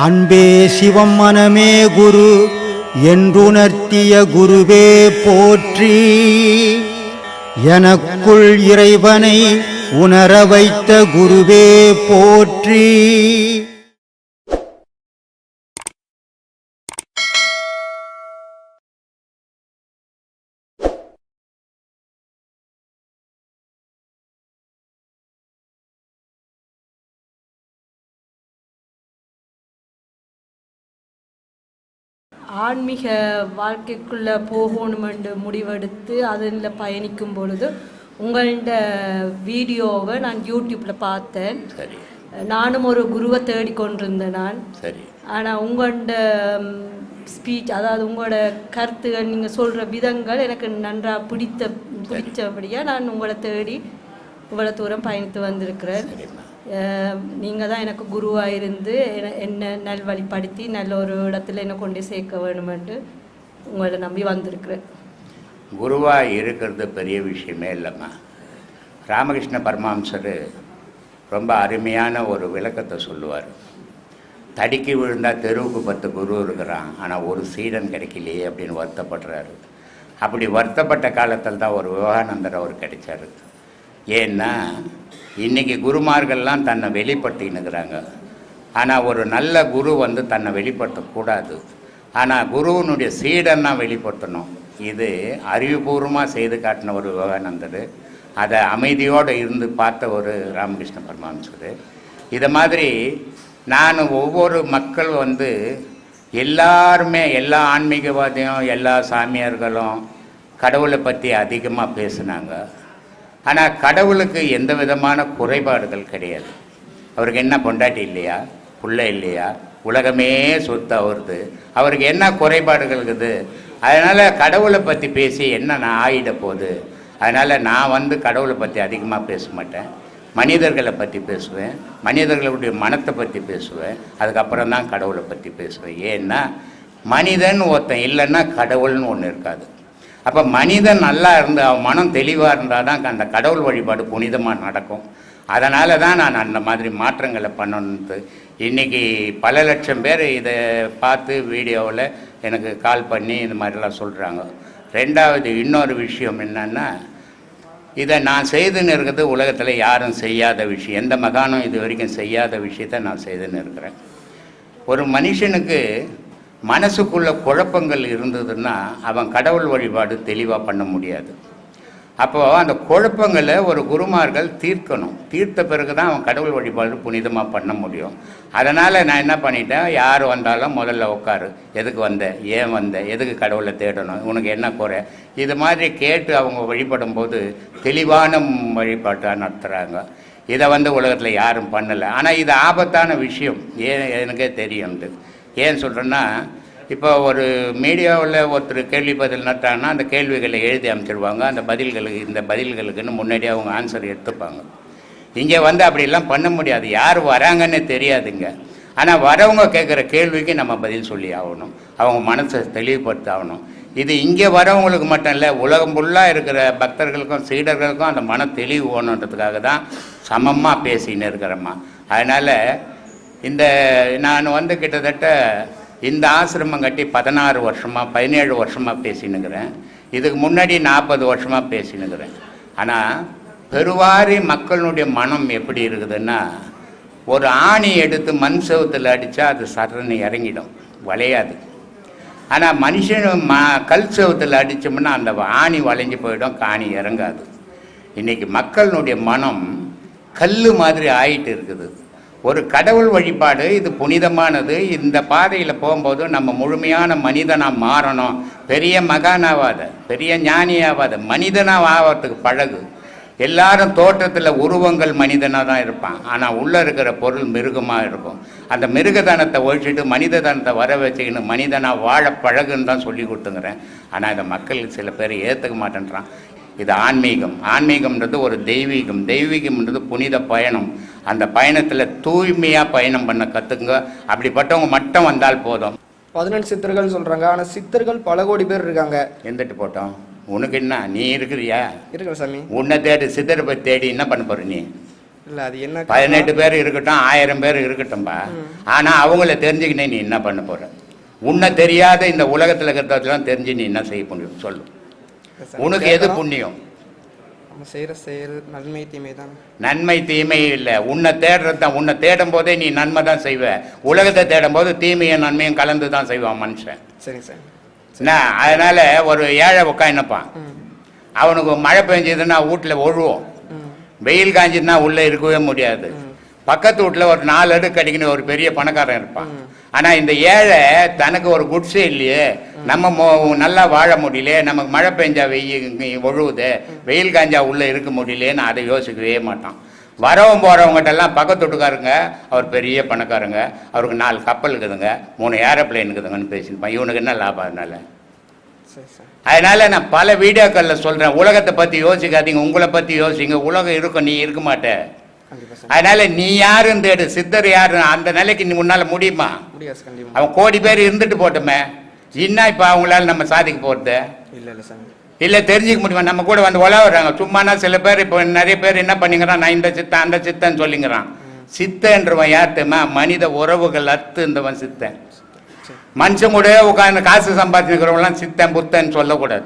அன்பே சிவம் மனமே குரு என்றுணர்த்திய குருவே போற்றி. எனக்குள் இறைவனை உணர வைத்த குருவே போற்றி. ஆன்மீக வாழ்க்கைக்குள்ளே போகணுமென்று முடிவெடுத்து அதில் பயணிக்கும் பொழுது உங்கள்ட வீடியோவை நான் யூடியூப்பில் பார்த்தேன். சரி. நானும் ஒரு குருவை தேடிக்கொண்டிருந்தேன் நான். சரி. ஆனால் உங்கள்ட ஸ்பீச், அதாவது உங்களோட கருத்துகள், நீங்கள் சொல்கிற விதங்கள் எனக்கு நன்றாக பிடிச்சபடியாக நான் உங்களை தேடி இவ்வளோ தூரம் பயணித்து வந்திருக்கிறேன். நீங்கள் தான் எனக்கு குருவாக இருந்து என்ன நல்வழிப்படுத்தி நல்ல ஒரு இடத்துல என்னை கொண்டு சேர்க்க வேணுமென்று உங்களை நம்பி வந்திருக்கிறேன். குருவாக இருக்கிறது பெரிய விஷயமே இல்லைம்மா. ராமகிருஷ்ண பரமஹம்சர் ரொம்ப அருமையான ஒரு விளக்கத்தை சொல்லுவார். தடிக்கு விழுந்தால் தெருவுக்கு 10 குரு இருக்கிறான், ஆனால் ஒரு சீடன் கிடைக்கலையே அப்படின்னு வருத்தப்படுறாரு. அப்படி வருத்தப்பட்ட காலத்தில் தான் ஒரு விவேகானந்தர் அவர் கிடைச்சார். ஏன்னா இன்றைக்கி குருமார்கள்லாம் தன்னை வெளிப்படுத்தின்னுக்கிறாங்க. ஆனால் ஒரு நல்ல குரு தன்னை வெளிப்படுத்தக்கூடாது. ஆனால் குருவனுடைய சீடன் தான் வெளிப்படுத்தணும். இது அறிவுபூர்வமாக செய்து காட்டின ஒரு விவேகானந்தர், அதை அமைதியோடு இருந்து பார்த்த ஒரு ராமகிருஷ்ண பரமஹம்சர். இதை மாதிரி நான் ஒவ்வொரு மக்கள் எல்லாருமே, எல்லா ஆன்மீகவாதியும், எல்லா சாமியார்களும் கடவுளை பற்றி அதிகமாக பேசுனாங்க. ஆனால் கடவுளுக்கு எந்த விதமான குறைபாடுகள் கிடையாது. அவருக்கு என்ன பொண்டாட்டி இல்லையா, பிள்ளை இல்லையா, உலகமே சொத்து அவருது, அவருக்கு என்ன குறைபாடுகள் இருக்குது? அதனால் கடவுளை பற்றி பேசி என்ன நான் ஆகிட போகுது? அதனால் நான் கடவுளை பற்றி அதிகமாக பேச மாட்டேன். மனிதர்களை பற்றி பேசுவேன், மனிதர்களுடைய மனத்தை பற்றி பேசுவேன், அதுக்கப்புறம் தான் கடவுளை பற்றி பேசுவேன். ஏன்னா மனிதன் ஒருத்தன் இல்லைன்னா கடவுள்னு ஒன்று இருக்காது. அப்போ மனிதன் நல்லா இருந்து அவன் மனம் தெளிவாக இருந்தால் தான் அந்த கடவுள் வழிபாடு புனிதமாக நடக்கும். அதனால தான் நான் அந்த மாதிரி மாற்றங்களை பண்ணணுன்ட்டு இன்றைக்கி பல லட்சம் பேர் இதை பார்த்து வீடியோவில் எனக்கு கால் பண்ணி இந்த மாதிரிலாம் சொல்கிறாங்க. ரெண்டாவது இன்னொரு விஷயம் என்னென்னா, இதை நான் செய்துன்னு இருக்கிறது உலகத்தில் யாரும் செய்யாத விஷயம், எந்த மகானும் இது வரைக்கும் செய்யாத விஷயத்தை நான் செய்துன்னு இருக்கிறேன். ஒரு மனுஷனுக்கு மனசுக்குள்ள குழப்பங்கள் இருந்ததுன்னா அவன் கடவுள் வழிபாடு தெளிவாக பண்ண முடியாது. அப்போது அந்த குழப்பங்களை ஒரு குருமார்கள் தீர்க்கணும். தீர்த்த பிறகு தான் அவன் கடவுள் வழிபாடு புனிதமாக பண்ண முடியும். அதனால் நான் என்ன பண்ணிட்டேன், யார் வந்தாலும் முதல்ல உட்காரு, எதுக்கு வந்த, ஏன் வந்த, எதுக்கு கடவுளை தேடணும், உனக்கு என்ன குறை, இது மாதிரி கேட்டு அவங்க வழிபடும் போது தெளிவான வழிபாட்டாக நடத்துகிறாங்க. இதை உலகத்தில் யாரும் பண்ணலை. ஆனால் இது ஆபத்தான விஷயம், எனக்கே தெரியும். ஏன் சொல்கிறேன்னா, இப்போ ஒரு மீடியாவில் ஒருத்தர் கேள்வி பதில் நட்டாங்கன்னா அந்த கேள்விகளை எழுதி அமைச்சிடுவாங்க. அந்த பதில்களுக்கு, இந்த பதில்களுக்குன்னு முன்னாடியே அவங்க ஆன்சர் எடுத்துப்பாங்க. இங்கே அப்படிலாம் பண்ண முடியாது. யார் வராங்கன்னு தெரியாதுங்க. ஆனால் வரவங்க கேட்குற கேள்விக்கு நம்ம பதில் சொல்லி ஆகணும், அவங்க மனசை தெளிவுபடுத்த ஆகணும். இது இங்கே வரவங்களுக்கு மட்டும் இல்லை, உலகம் ஃபுல்லாக இருக்கிற பக்தர்களுக்கும் சீடர்களுக்கும் அந்த மன தெளிவு வேணுன்றதுக்காக தான் சமமாக பேசின்னு இருக்கிறேம்மா. அதனால் இந்த நான் கிட்டத்தட்ட இந்த ஆசிரமம் கட்டி 16 வருஷமாக 17 வருஷமாக பேசினுக்கிறேன். இதுக்கு முன்னாடி 40 வருஷமாக பேசினுக்கிறேன். ஆனால் பெருவாரி மக்களுடைய மனம் எப்படி இருக்குதுன்னா, ஒரு ஆணி எடுத்து மண் செவத்தில் அடித்தா அது சரணி இறங்கிடும், வளையாது. ஆனால் மனுஷன் கல் செவத்தில் அடித்தோம்னா அந்த ஆணி வளைஞ்சு போயிடும், காணி இறங்காது. இன்றைக்கி மக்களுடைய மனம் கல் மாதிரி ஆகிட்டு இருக்குது. ஒரு கடவுள் வழிபாடு இது புனிதமானது. இந்த பாதையில் போகும்போது நம்ம முழுமையான மனிதனாக மாறணும். பெரிய மகானாவாத, பெரிய ஞானியாவாத, மனிதனாக ஆகிறதுக்கு பழகு. எல்லாரும் தோற்றத்தில் உருவங்கள் மனிதனாக தான் இருப்பான், ஆனால் உள்ளே இருக்கிற பொருள் மிருகமாக இருக்கும். அந்த மிருகதனத்தை ஒழிச்சிட்டு மனிததனத்தை வர வச்சுக்கின்னு மனிதனாக வாழ பழகுன்னு தான் சொல்லி கொடுத்துங்கிறேன். ஆனால் இதை மக்கள் சில பேர் ஏற்றுக்க மாட்டேன்றான். இது ஆன்மீகம். ஆன்மீகம்ன்றது ஒரு தெய்வீகம். தெய்வீகம்ன்றது புனித பயணம். அந்த பயணத்தில் தூய்மையாக பயணம் பண்ண கற்றுக்குங்க. அப்படிப்பட்டவங்க மட்டும் வந்தால் போதும். 17 சித்தர்கள் சொல்கிறாங்க, ஆனால் சித்தர்கள் பல கோடி பேர் இருக்காங்க. எந்திட்டு போட்டோம், உனக்கு என்ன, நீ இருக்கிறியா? இருக்கிற சாமி. உன்னை தேடி சித்தரை போய் தேடி என்ன பண்ண போகிற நீ? இல்லை அது என்ன 18 பேர் இருக்கட்டும் 1000 பேர் இருக்கட்டும்பா. ஆனால் அவங்கள தெரிஞ்சுக்கினே நீ என்ன பண்ண போற? உன்னை தெரியாத இந்த உலகத்தில் இருக்கிறதெல்லாம் தெரிஞ்சு நீ என்ன செய்ய முடியும் சொல்லு? உனக்கு எது புண்ணியம்? நம்ம செய்கிற செயல் நன்மை தீமை தான். நன்மை தீமை இல்லை, உன்னை தேடுறது தான். உன்னை தேடும் போதே நீ நன்மை தான் செய்வ. உலகத்தை தேடும் போது தீமையும் நன்மையும் கலந்து தான் செய்வான் மனுஷன். சரிங்க சார். என்ன அதனால ஒரு ஏழை உட்காந்துப்பான், அவனுக்கு மழை பெஞ்சதுன்னா வீட்டில் ஒழுவோம், வெயில் காஞ்சதுன்னா உள்ளே இருக்கவே முடியாது. பக்கத்து வீட்டில் ஒரு 4 அடுக்கு அடிக்கணும் ஒரு பெரிய பணக்காரன் இருப்பான். ஆனால் இந்த ஏழை தனக்கு ஒரு குட்ஸே இல்லையே, நம்ம நல்லா வாழ முடியலையே, நமக்கு மழை பெஞ்சா ஒழுவுது, வெயில் காஞ்சா உள்ளே இருக்க முடியலேன்னு அதை யோசிக்கவே மாட்டான். வரவும் போகிறவங்ககிட்டெல்லாம் பக்கத்து வீட்டுக்காருங்க அவர் பெரிய பணக்காரங்க, அவருக்கு 4 கப்பல் இருக்குதுங்க, 3 ஏரோப்ளைன் இருக்குதுங்கன்னு பேசியிருப்பான். இவனுக்கு என்ன லாபம்? அதனால நான் பல வீடியோக்களில் சொல்கிறேன், உலகத்தை பற்றி யோசிக்காதீங்க, உங்களை பற்றி யோசிங்க. உலகம் இருக்கும், நீ இருக்க மாட்டே. அதனால நீ யாருன்னு தேடு, சித்தர் யாரு, அந்த நிலைக்கு நீ முன்னால முடியுமா? அவன் கோடி பேர் இருந்துட்டு போட்டுமே, இன்னும் இப்போ அவங்களால நம்ம சாதிக்க போகிறது இல்லை, தெரிஞ்சுக்க முடியுமா? நம்ம கூட வந்து உலகிறாங்க சும்மானா. சில பேர் இப்போ நிறைய பேர் என்ன பண்ணிக்கிறான், நான் இந்த சித்தன் அந்த சித்தன்னு சொல்லிங்கிறான். சித்தன்றவன் யார் தெரியுமா? மனித உறவுகள் அறுத்துந்தவன் சித்தன். மனுஷன் கூட உட்காந்து காசு சம்பாதிச்சுக்கிறவங்களாம் சித்தன் புத்தன்னு சொல்லக்கூடாது.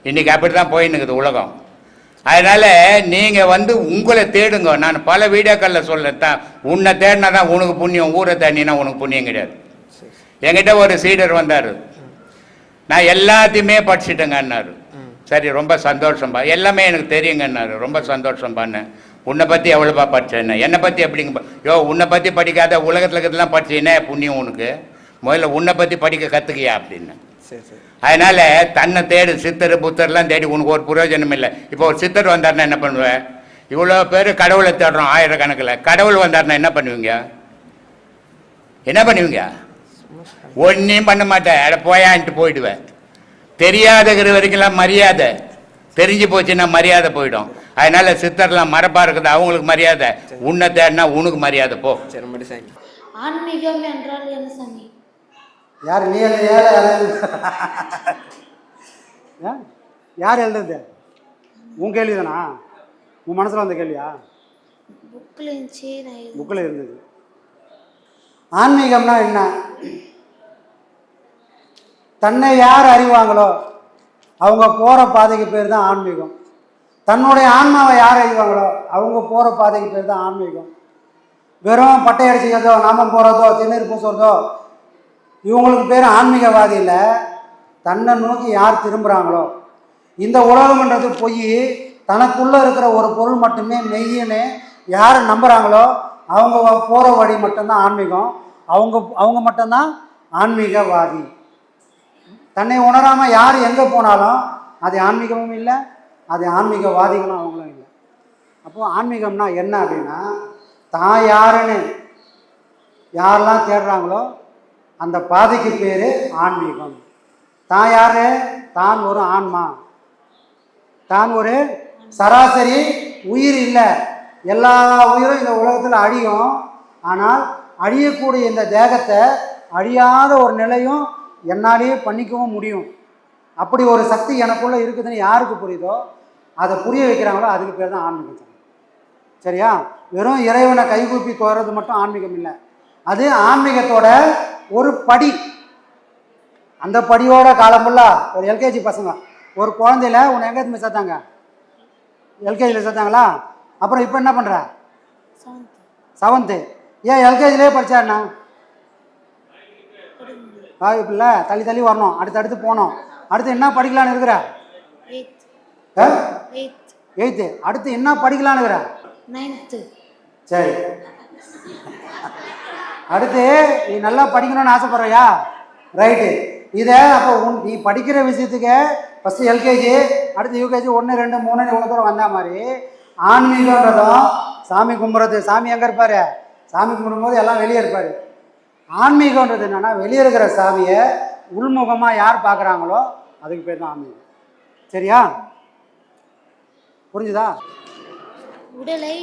இன்னைக்கு அப்படிதான் போயின்னுக்குது உலகம். அதனால நீங்க வந்து உங்களை தேடுங்க. நான் பல வீடியோக்களில் சொல்லேன், உன்னை தேடினா தான் உனக்கு புண்ணியம், ஊரை தேடினா உனக்கு புண்ணியம் கிடையாது. என்கிட்ட ஒரு சீடர் வந்தார், நான் எல்லாத்தையுமே படிச்சுட்டேங்கன்னாரு. சரி, ரொம்ப சந்தோஷம்பா, எல்லாமே எனக்கு தெரியுங்கன்னாரு. ரொம்ப சந்தோஷம்பான்னு. உன்னை பற்றி எவ்வளோப்பா படிச்சேன்னு. என்னை பற்றி எப்படிங்க? யோ, உன்னை பற்றி படிக்காத உலகத்தில் இருக்கிறதுலாம் படிச்சீங்கன்னா புண்ணியம் உனக்கு, முதல்ல உன்னை பற்றி படிக்க கற்றுக்கியா அப்படின்னு. அதனால தன்னை தேடு. சித்தர் புத்தர்லாம் தேடி உனக்கு ஒரு பிரயோஜனம் இல்லை. இப்போ ஒரு சித்தர் வந்தார்னா என்ன பண்ணுவேன்? இவ்வளோ பேர் கடவுளை தேடுறோம் ஆயிரக்கணக்கில். கடவுள் வந்தார்னா என்ன பண்ணுவீங்க? என்ன பண்ணுவீங்க? ஒன்றையும் பண்ண மாட்டேன், அட போயான்ட்டு போயிடுவேன். தெரியாதகிற வரைக்கும்லாம் மரியாதை, தெரிஞ்சு போச்சுன்னா மரியாதை போயிடும். அதனால சித்தர்லாம் மரப்பா இருக்குது, அவங்களுக்கு மரியாதை. உன்னை தேடினா உனக்கு மரியாதை போ. ஆன்மீகம் என்றால் என்ன சாமி? யார் நீ யார் எழுதுறது? உன் கேள்வி தானா? உன் மனசில் வந்த கேள்வியா? புக்கில் இருந்தது. ஆன்மீகம்னா என்ன? தன்னை யார் அறிவாங்களோ அவங்க போகிற பாதைக்கு பேர் தான் ஆன்மீகம். தன்னுடைய ஆன்மாவை யார் அறிவாங்களோ அவங்க போகிற பாதைக்கு பேர் தான் ஆன்மீகம். வெறும் பட்டை அடிச்சுக்கிறதோ, நாமம் போகிறதோ, திருநீர் பூசுறதோ இவங்களுக்கு பேர் ஆன்மீகவாதி இல்லை. தன்னை நோக்கி யார் திரும்புகிறாங்களோ, இந்த உலகம்ன்றது பொய், தனக்குள்ளே இருக்கிற ஒரு பொருள் மட்டுமே மெய்யின்னு யார் நம்புகிறாங்களோ அவங்க போகிற வழி மட்டும்தான் ஆன்மீகம். அவங்க மட்டும்தான் ஆன்மீகவாதி. தன்னை உணராமல் யார் எங்கே போனாலும் அது ஆன்மீகமும் இல்லை, அது ஆன்மீகவாதிகளும் அவங்களும் இல்லை. அப்போது ஆன்மீகம்னா என்ன அப்படின்னா, தான் யாருன்னு யாரெல்லாம் தேடுறாங்களோ அந்த பாதைக்கு பேர் ஆன்மீகம். தான் யாரு? தான் ஒரு ஆன்மா, தான் ஒரு சராசரி உயிர் இல்லை. எல்லா உயிரும் இந்த உலகத்தில் அழியும். ஆனால் அழியக்கூடிய இந்த தேகத்தை அழியாத ஒரு நிலையும் என்னாலேயே பண்ணிக்கவும் முடியும். அப்படி ஒரு சக்தி எனக்குள்ளே இருக்குதுன்னு யாருக்கு புரியுதோ அதை புரிய வைக்கிறாங்களோ அதுக்கு பேர் தான் ஆன்மீகம். சரியா? வெறும் இறைவனை கைகூப்பி தோறது மட்டும் ஆன்மீகம் இல்லை, அது ஆன்மீகத்தோட ஒரு படி. அந்த படியோட காலமுள்ளா ஒரு எல்கேஜி பசங்க ஒரு குழந்தையில உன்னை எங்கே இருந்து சேர்த்தாங்க? எல்கேஜியில் சேர்த்தாங்களா? அப்புறம் இப்போ என்ன பண்ணுற? 7th. ஏன் எல்கேஜிலே படித்தாருண்ணா? வாய்ப்பில்லை, தள்ளி தள்ளி வரணும், அடுத்து போகணும். அடுத்து என்ன படிக்கலான்னு இருக்கிற? 8th. அடுத்து என்ன படிக்கலான்னு இருக்கிற? 9th. சரி, அடுத்து நீ நல்லா படிக்கணும்னு ஆசைப்படுறியா? ரைட்டு. இதை அப்போ நீ படிக்கிற விஷயத்துக்கு ஃபஸ்ட்டு எல்கேஜி, அடுத்து யூகேஜி 1 2 3 இவ்வளோ தூரம் வந்த மாதிரி ஆன்மீகன்றதும் சாமி கும்பிட்றது. சாமி எங்கே இருப்பார்? சாமி கும்பிடும்போது எல்லாம் வெளியே இருப்பார். ஆன்மீகன்றது என்னென்னா, வெளியே இருக்கிற சாமியை உள்முகமாக யார் பார்க்குறாங்களோ அதுக்கு பேர் தான் ஆன்மீகம். சரியா? புரிஞ்சுதா? உடலை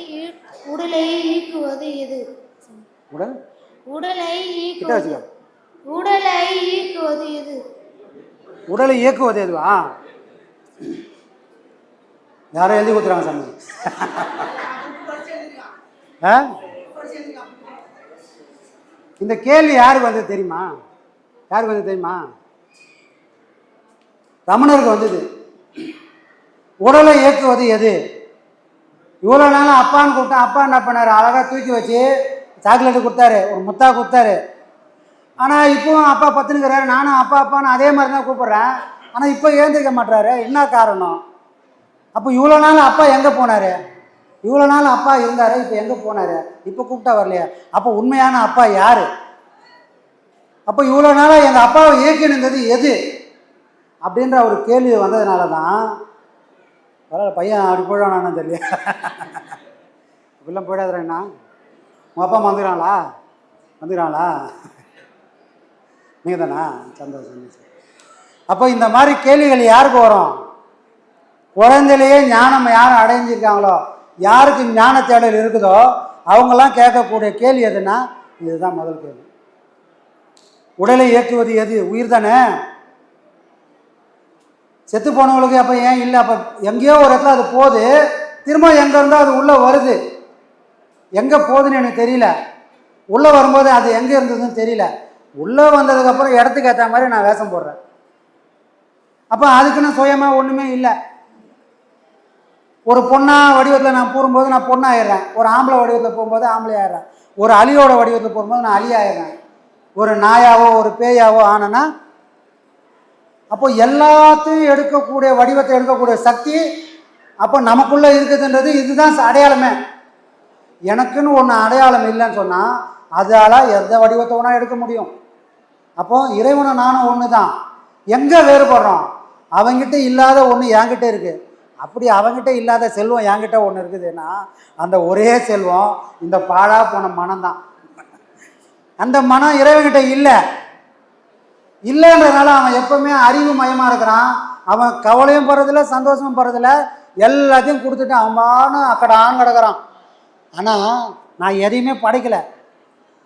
ஈக்குவது எது? உடலை ஈக்குவது எது? உடலை இயக்குவது எதுவா? யாரும் எழுதி கொடுத்துறாங்க சாமி. ஆ? இந்த கேள்வி யாருக்கு வந்து தெரியுமா? யாருக்கு வந்து தெரியுமா? ரமணருக்கு வந்தது. உடலை இயக்குவது எது? இவ்வளோ நாள் அப்பான்னு கூப்பிட்டா அப்பா என்ன பண்ணார்? அழகாக தூக்கி வச்சு சாக்லேட்டு கொடுத்தாரு, ஒரு முத்தா கொடுத்தாரு. ஆனால் இப்போவும் அப்பா பத்துனுக்கிறாரு, நானும் அப்பா அப்பான்னு அதே மாதிரி தான் கூப்பிட்றேன். ஆனால் இப்போ ஏந்திருக்க மாட்டாரு. என்ன காரணம்? அப்போ இவ்வளோ நாள் அப்பா எங்கே போனார்? இவ்வளோ நாள் அப்பா இருந்தார், இப்போ எங்கே போனார்? இப்போ கூப்பிட்டா வரலையா? அப்போ உண்மையான அப்பா யார்? அப்போ இவ்வளோ நாளாக எங்கள் அப்பாவை இயக்கினது எது அப்படின்ற ஒரு கேள்வி வந்ததுனால தான் பரவாயில்ல, பையன் அப்படி போயிடானான்னு தெரியல. இப்படிலாம் போயிடாதுறேண்ணா. உங்கள் அப்பா அம்மா வந்துக்கிறாங்களா? நீங்கள் தானா? சந்தோஷம். அப்போ இந்த மாதிரி கேள்விகள் யாருக்கு வரும்? குழந்தையிலேயே ஞானம் யாரும் அடைஞ்சிருக்காங்களோ, யாருக்கு ஞான தேடல் இருக்குதோ அவங்கெல்லாம் கேட்கக்கூடிய கேள்வி எதுன்னா இதுதான் முதல் கேள்வி. உடலை இயக்குவது எது? உயிர் தானே. செத்து போனவங்களுக்கு அப்போ ஏன் இல்லை? அப்போ எங்கேயோ ஒரு இடத்துல அது போகுது, திரும்ப எங்கே இருந்தால் அது உள்ளே வருது. எங்கே போகுதுன்னு எனக்கு தெரியல. உள்ளே வரும்போது அது எங்கே இருந்ததுன்னு தெரியல. உள்ளே வந்ததுக்கப்புறம் இடத்துக்கு ஏற்ற மாதிரி நான் வேஷம் போடுறேன். அப்போ அதுக்குன்னு சுயமாக ஒன்றுமே இல்லை. ஒரு பொண்ணா வடிவத்தில் நான் போகும்போது நான் பொண்ணாயிடுறேன். ஒரு ஆம்பளை வடிவத்தில் போகும்போது ஆம்பளை ஆயிடுறேன். ஒரு அலியோட வடிவத்தில் போகும்போது நான் அலி ஆயிடுறேன். ஒரு நாயாவோ ஒரு பேயாவோ ஆனேன்னா அப்போ எல்லாத்தையும் எடுக்கக்கூடிய வடிவத்தை எடுக்கக்கூடிய சக்தி அப்போ நமக்குள்ளே இருக்குதுன்றது இதுதான் அடையாளமே. எனக்குன்னு ஒன்று அடையாளம் இல்லைன்னு சொன்னால் அதால் எந்த வடிவத்தை வேணால் எடுக்க முடியும். அப்போ இறைவனை நானும் ஒன்று தான். எங்கே வேறுபடுறோம்? அவங்கிட்ட இல்லாத ஒன்று என்கிட்ட இருக்குது. அப்படி அவங்ககிட்ட இல்லாத செல்வம் என்கிட்ட ஒன்று இருக்குதுன்னா அந்த ஒரே செல்வம் இந்த பாழா போன மனம்தான். அந்த மனம் இறைவன்கிட்ட இல்லைன்றதுனால அவன் எப்பவுமே அறிவு மயமாக இருக்கிறான். அவன் கவலையும் படுறதில்ல, சந்தோஷமும் படுறதில்ல, எல்லாத்தையும் கொடுத்துட்டு அவன் அக்கடான்னு கிடக்கிறான். ஆனால் நான் எதையுமே படைக்கலை,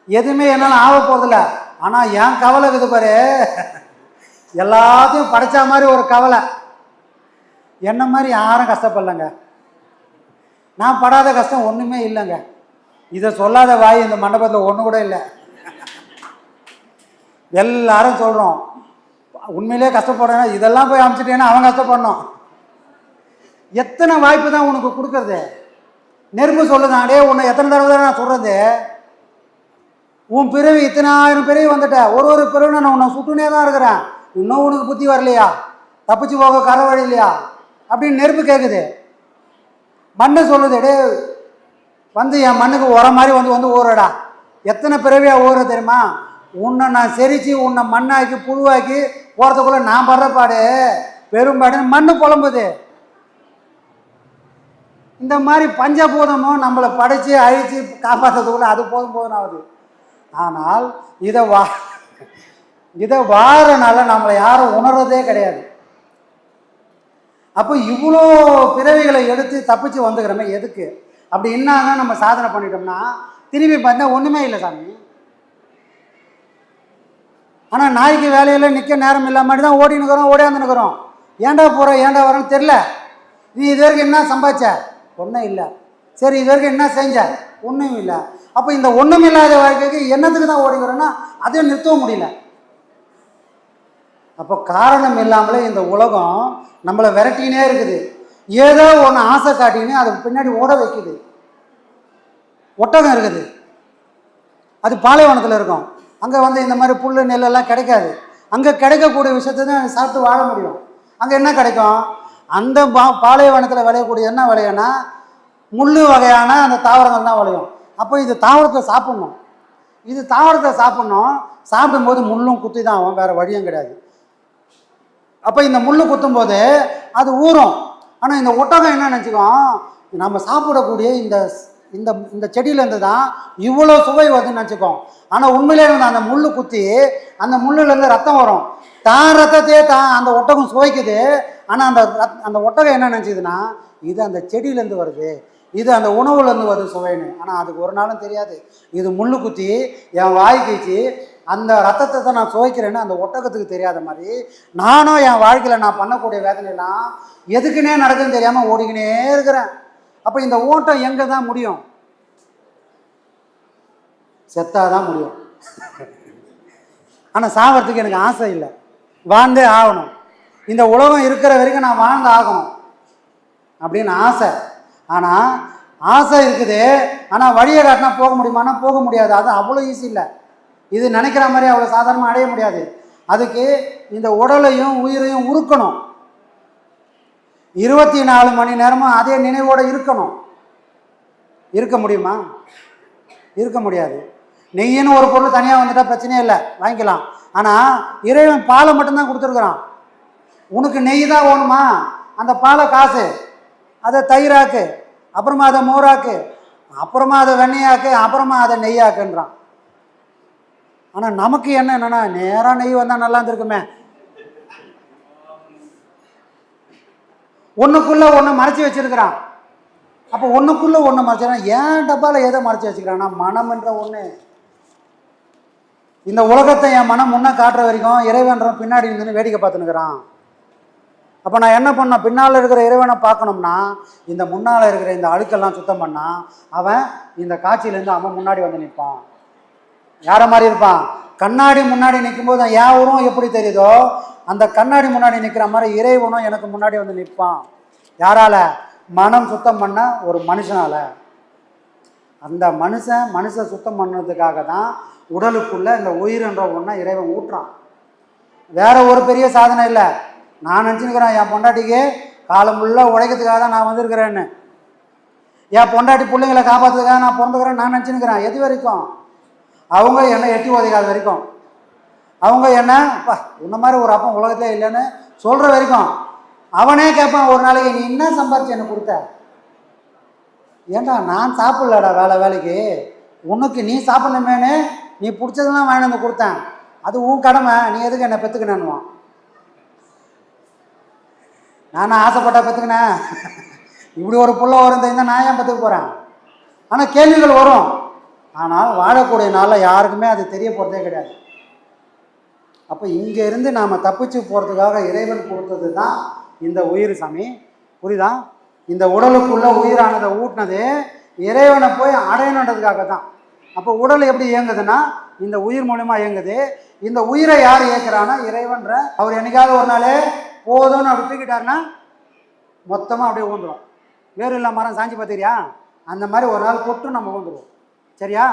எதுவுமே என்னால் ஆக போகிறதில்ல. ஆனால் என் கவலை இருக்குது பாரு, எல்லாத்தையும் படைச்சா மாதிரி ஒரு கவலை. என்ன மாதிரி யாரும் கஷ்டப்படலைங்க. நான் படாத கஷ்டம் ஒன்றுமே இல்லைங்க. இதை சொல்லாத வாய் இந்த மண்டபத்தில் ஒன்று கூட இல்லை. எல்லாரும் சொல்கிறோம் உண்மையிலே கஷ்டப்படுறேன்னா இதெல்லாம் போய் அனுப்பிச்சிட்டேன்னா அவன் கஷ்டப்படணும். எத்தனை வாய்ப்பு தான் உனக்கு கொடுக்கறது? நெருப்பு சொல்லுதான், டே உன்னை எத்தனை தடவை தான் நான் சொல்கிறது? உன் பிறவி இத்தனை ஆயிரம் பிறவி வந்துட்ட, ஒரு பிறவி நான் உன்னை சுட்டுனே தான் இருக்கிறேன், இன்னும் உனக்கு புத்தி வரலையா? தப்பிச்சு போக கரை வழி இல்லையா அப்படின்னு நெருப்பு கேட்குது. மண்ணு சொல்லுது, டே வந்து என் மண்ணுக்கு உர மாதிரி வந்து ஊறடா. எத்தனை பிறவியாக ஊற தெரியுமா? உன்னை நான் செரிச்சு உன்னை மண்ணாக்கி புழுவாக்கி போகிறதுக்குள்ளே நான் படுறப்பாடு பெரும்பாடுன்னு மண்ணு புலம்புது. இந்த மாதிரி பஞ்சபூதமும் நம்மளை படைச்சி அழித்து காப்பாற்றுறதுக்குள்ள அது போதும் ஆகுது. ஆனால் இதை வாரனால நம்மளை யாரும் உணர்றதே கிடையாது. அப்போ இவ்வளோ பிறவிகளை எடுத்து தப்பிச்சு வந்துக்கிறோமே எதுக்கு? அப்படி என்னாங்க நம்ம சாதனை பண்ணிட்டோம்னா திரும்பி பார்த்தா ஒன்றுமே இல்லை சாமி. ஆனால் நாய்க்கு வேலையில் நிற்க நேரம் இல்லாமல் தான் ஓடினுக்கிறோம், ஓடியாந்துனுக்கிறோம். ஏண்டா போகிறோம், ஏண்டா வரோன்னு தெரில. நீ இது வரைக்கும் என்ன சம்பாதிச்ச? ஒன்றும் இல்லை. சரி, இது வரைக்கும் என்ன செஞ்ச? ஒன்றும் இல்லை. அப்போ இந்த ஒன்றும் இல்லாத வாழ்க்கைக்கு என்னத்துக்கு தான் ஓடிக்கிறோன்னா அதையும் நிறுத்தவும் முடியல. அப்போ காரணம் இல்லாமலே இந்த உலகம் நம்மளை விரட்டினே இருக்குது. ஏதோ ஒன்று ஆசை காட்டின்னு அதுக்கு பின்னாடி ஓட வைக்குது. ஒட்டகம் இருக்குது, அது பாலைவனத்தில் இருக்கும். அங்கே இந்த மாதிரி புல் நெல்லெல்லாம் கிடைக்காது. அங்கே கிடைக்கக்கூடிய விஷயத்தை தான் சாப்பிட்டு வாழ முடியும். அங்கே என்ன கிடைக்கும்? அந்த பாலைவனத்தில் விளையக்கூடிய என்ன விளையும்னா முள் வகையான அந்த தாவரங்கள் தான் விளையும். அப்போ இது தாவரத்தை சாப்பிட்ணும், இது தாவரத்தை சாப்பிட்ணும். சாப்பிடும்போது முள்ளும் குத்தி தான் ஆகும், வேறு வழியும் கிடையாது. அப்போ இந்த முள் குத்தும்போது அது ஊறும். ஆனால் இந்த ஒட்டகம் என்ன நினச்சிக்கும், நம்ம சாப்பிடக்கூடிய இந்த இந்த இந்த செடியிலேருந்து தான் இவ்வளோ சுவை வருதுன்னு நினச்சிக்கோம். ஆனால் உண்மையிலே அந்த முள் குத்தி அந்த முள்ளுலேருந்து ரத்தம் வரும். தான் ரத்தத்தையே அந்த ஒட்டகம் சுவைக்குது. ஆனால் அந்த ஒட்டகம் என்ன நினச்சிதுன்னா இது அந்த செடியிலேருந்து வருது, இது அந்த உணவுலேருந்து வருது சுவைன்னு. ஆனால் அதுக்கு ஒரு நாளும் தெரியாது இது முள் குத்தி என் வாய்க்குச்சு அந்த ரத்தத்தை தான் நான் சுவைக்கிறேன்னு அந்த ஒட்டகத்துக்கு தெரியாத மாதிரி நானும் என் வாழ்க்கையில் நான் பண்ணக்கூடிய வேதனைலாம் எதுக்குன்னே நடக்குன்னு தெரியாமல் ஓடிக்கினே இருக்கிறேன். அப்போ இந்த ஓட்டம் எங்கே தான் முடியும்? செத்தாதான் முடியும். ஆனால் சாவறதுக்கு எனக்கு ஆசை இல்லை, வாழ்ந்தே ஆகணும். இந்த உலகம் இருக்கிற வரைக்கும் நான் வாழ்ந்து ஆகணும் அப்படின்னு ஆசை. ஆனால் ஆசை இருக்குது, ஆனால் வழியை காட்டினா போக முடியுமானா போக முடியாது. அது அவ்வளோ ஈஸி இல்லை. இது நினைக்கிற மாதிரி அவ்வளோ சாதாரணமாக அடைய முடியாது. அதுக்கு இந்த உடலையும் உயிரையும் உருக்கணும். 24 மணி நேரமும் அதே நினைவோடு இருக்கணும். இருக்க முடியுமா? இருக்க முடியாது. நெய்யின்னு ஒரு பொருள் தனியாக வந்துட்டால் பிரச்சனையே இல்லை, வாங்கிக்கலாம். ஆனால் இறைவன் பாலை மட்டும்தான் கொடுத்துருக்குறான். உனக்கு நெய் தான் வேணுமா, அந்த பாலை காசு, அதை தயிராக்கு, அப்புறமா அதை மோராக்கு, அப்புறமா அதை வெண்ணெயாக்கு, அப்புறமா அதை நெய்யாக்குன்றான். ஆனால் நமக்கு என்னன்னா நேராக நெய் வந்தால் நல்லா இருந்திருக்குமே. ஒன்றுக்குள்ளே ஒன்று மறைச்சி வச்சிருக்கிறான். அப்போ ஒன்றுக்குள்ளே ஒன்று மறைச்சிக்கிறான். ஏன் டப்பாவில் எதை மறைச்சி வச்சுக்கிறான்னா மனம் என்ற ஒன்று. இந்த உலகத்தை என் மனம் முன்னே காட்டுற வரைக்கும் இறைவன்ற பின்னாடி இருந்துன்னு வேடிக்கை பார்த்துன்னுக்கிறான். அப்போ நான் என்ன பண்ணேன், பின்னால் இருக்கிற இறைவனை பார்க்கணும்னா இந்த முன்னால் இருக்கிற இந்த அழுக்கெல்லாம் சுத்தம் பண்ணால் அவன் இந்த காட்சியிலேருந்து அவன் முன்னாடி வந்து நிற்பான். யாரை மாதிரி இருப்பான்? கண்ணாடி முன்னாடி நிற்கும்போது என் உருவம் எப்படி தெரியுதோ அந்த கண்ணாடி முன்னாடி நிற்கிற மாதிரி இறைவனும் எனக்கு முன்னாடி வந்து நிற்பான். யாரால? மனம் சுத்தம் பண்ண ஒரு மனுஷனால். அந்த மனுஷன் சுத்தம் பண்ணதுக்காக தான் உடலுக்குள்ளே இந்த உயிர்ன்ற ஒன்றை இறைவன் ஊட்டுறான். வேற ஒரு பெரிய சாதனை இல்லை. நான் நினச்சிருக்கிறேன் என் பொண்டாட்டிக்கு காலம் ஃபுல்லாக உழைக்கிறதுக்காக தான் நான் வந்திருக்கிறேன்னு. என் பொண்டாட்டி பிள்ளைங்களை காப்பாற்றுறதுக்காக நான் பிறந்துக்கிறேன்னு நான் நினச்சிருக்கிறேன். எது வரைக்கும்? அவங்க என்னை எட்டி உதைக்காத வரைக்கும். அவங்க என்ன இந்த மாதிரி ஒரு அப்பம் உலகத்திலே இல்லைன்னு சொல்கிற வரைக்கும். அவனே கேட்பான் ஒரு நாளைக்கு, நீ என்ன சம்பாரிச்சு எனக்கு கொடுத்த? ஏண்டா நான் சாப்பிட்லடா வேலைக்கு, உனக்கு நீ சாப்பிடணுமேனு நீ பிடிச்சதெல்லாம் வாங்கி வந்து கொடுத்தேன், அது உன் கடமை, நீ எதுக்கு என்னை பெற்றுக்கினேன்னுவான். நான் ஆசைப்பட்டா பெற்றுக்கினேன், இப்படி ஒரு புள்ள வரும் தெரிந்தால் நான் ஏன் பெற்றுக்க போகிறேன்? ஆனால் கேள்விகள் வரும். ஆனால் வாழக்கூடிய நாளில் யாருக்குமே அது தெரிய போகிறதே கிடையாது. அப்போ இங்கே இருந்து நாம் தப்பிச்சு போகிறதுக்காக இறைவன் கொடுத்தது தான் இந்த உயிர் சாமி. புரியுதா? இந்த உடலுக்குள்ளே உயிரானதை ஊட்டினது இறைவனை போய் அடையணுன்றதுக்காக தான். அப்போ உடல் எப்படி இயங்குதுன்னா இந்த உயிர் மூலமா இயங்குது. இந்த உயிரை யார் இயக்குறான்னா இறைவன்ற. அவர் என்னைக்காவது ஒரு நாள் போதும்னு அப்படி தூக்கிட்டாருன்னா மொத்தமாக அப்படியே ஊந்துடும். வேறு இல்லை மரம் சாஞ்சி பார்த்துக்கிறியா, அந்த மாதிரி ஒரு நாள் போட்டு நம்ம ஊந்துடுவோம். சரியா?